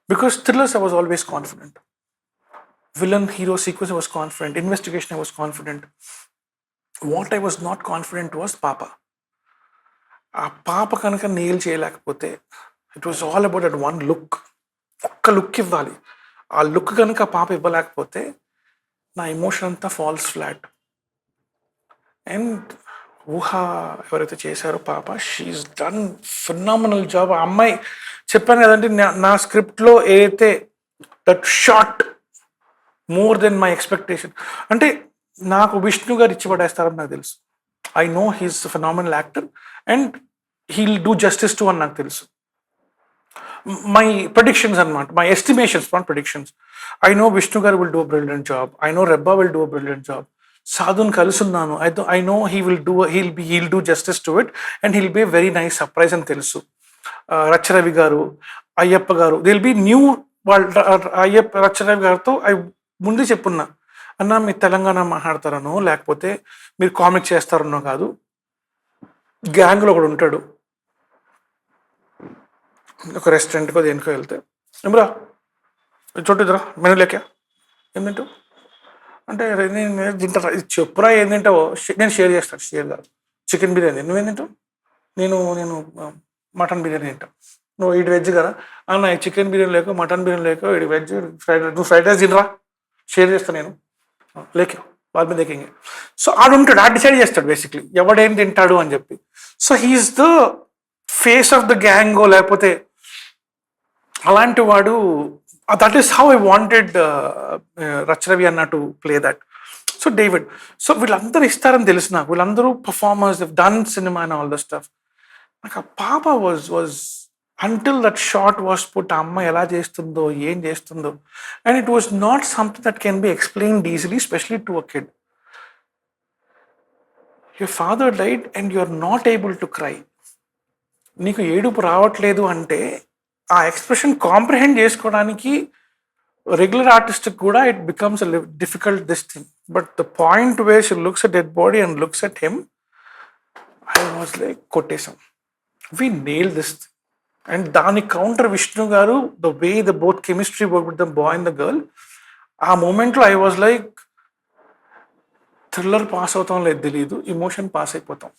Because thrillers, I was always confident. Villain hero sequence, I was confident. Investigation, I was confident. What I was not confident was Papa. ఆ పాప కనుక nail చేయలేకపోతే, it was all about that one look. ఒక్క look ఇవ్వాలి. ఆ look కనుక పాప ఇవ్వలేకపోతే నా ఎమోషన్ అంతా ఫాల్స్ ఫ్లాట్. అండ్ ఊహ ఎవరైతే చేశారో పాప, షీఈస్ డన్ ఫినామినల్ జాబ్. ఆ అమ్మాయి చెప్పాను కదండి, నా స్క్రిప్ట్లో ఏదైతే that shot more than my expectation. అంటే నాకు విష్ణు గారు ఇచ్చి పడేస్తారని నాకు తెలుసు. I know he's phenomenal actor and he'll do justice to అని నాకు తెలుసు. మై ప్రెడిక్షన్స్ అనమాట, my estimations, not predictions. I know Vishnu garu will do a brilliant job. I know Reba will do a brilliant job. సాధుని కలుసున్నాను. I know he'll do justice to it and he'll be very nice surprise అని తెలుసు. రచ్చరవి గారు, అయ్యప్ప గారు, Dil B new. వాళ్ళు రచ్చరవి గారితో ముందే చెప్పున్నా, అన్న మీరు తెలంగాణ మాట్లాడతారనో లేకపోతే మీరు కామిక్ చేస్తారనో కాదు, గ్యాంగ్లో ఒకడు ఉంటాడు ఒక రెస్టారెంట్కో దేనికో వెళ్తే, ఏమరా చోటురా మెనూ లేక ఏం తింటావు అంటే, నేను తింటా చెప్పురా ఏం తింటావో, నేను షేర్ చేస్తాను. షేర్ కాదు, చికెన్ బిర్యానీ. నువ్వేం తింటావు? నేను మటన్ బిర్యానీ తింటాను. నువ్వు ఇటు వెజ్ కదా అన్న, చికెన్ బిర్యానీ లేక మటన్ బిర్యానీ లేక ఇటు వెజ్ నువ్వు ఫ్రైడ్ రైస్ తినరా, షేర్ చేస్తాను నేను లేక వాళ్ళ మీద లేకింగ్. సో ఆడు ఉంటాడు, ఆడు డిసైడ్ చేస్తాడు బేసిక్లీ ఎవడేం తింటాడు అని చెప్పి. So he is the face of the గ్యాంగో లేకపోతే అలాంటి వాడు. That is how I wanted Racha Ravi అన్న to play that. So David, so వీళ్ళందరూ ఇస్తారని తెలుసు నాకు. వీళ్ళందరూ performers, done cinema and all the stuff. నాకు ఆ పాప was until that shot was put, ఆ అమ్మ ఎలా చేస్తుందో ఏం చేస్తుందో, and it was not something that can be explained easily, especially to a kid. Your father died and you are not able to cry. నీకు ఏడుపు రావట్లేదు అంటే ఆ ఎక్స్ప్రెషన్ కాంప్రహెండ్ చేసుకోవడానికి రెగ్యులర్ ఆర్టిస్ట్ కూడా it becomes difficult this thing. But the point where she looks at dead body and looks at him, I was like కొట్టేశాం, we nail this thing. And దాని counter Vishnu garu, the way the both chemistry work with the boy and the girl, ఆ మూమెంట్లో I was like thriller pass అవుతాం లేదు తెలియదు, emotion pass అయిపోతాం.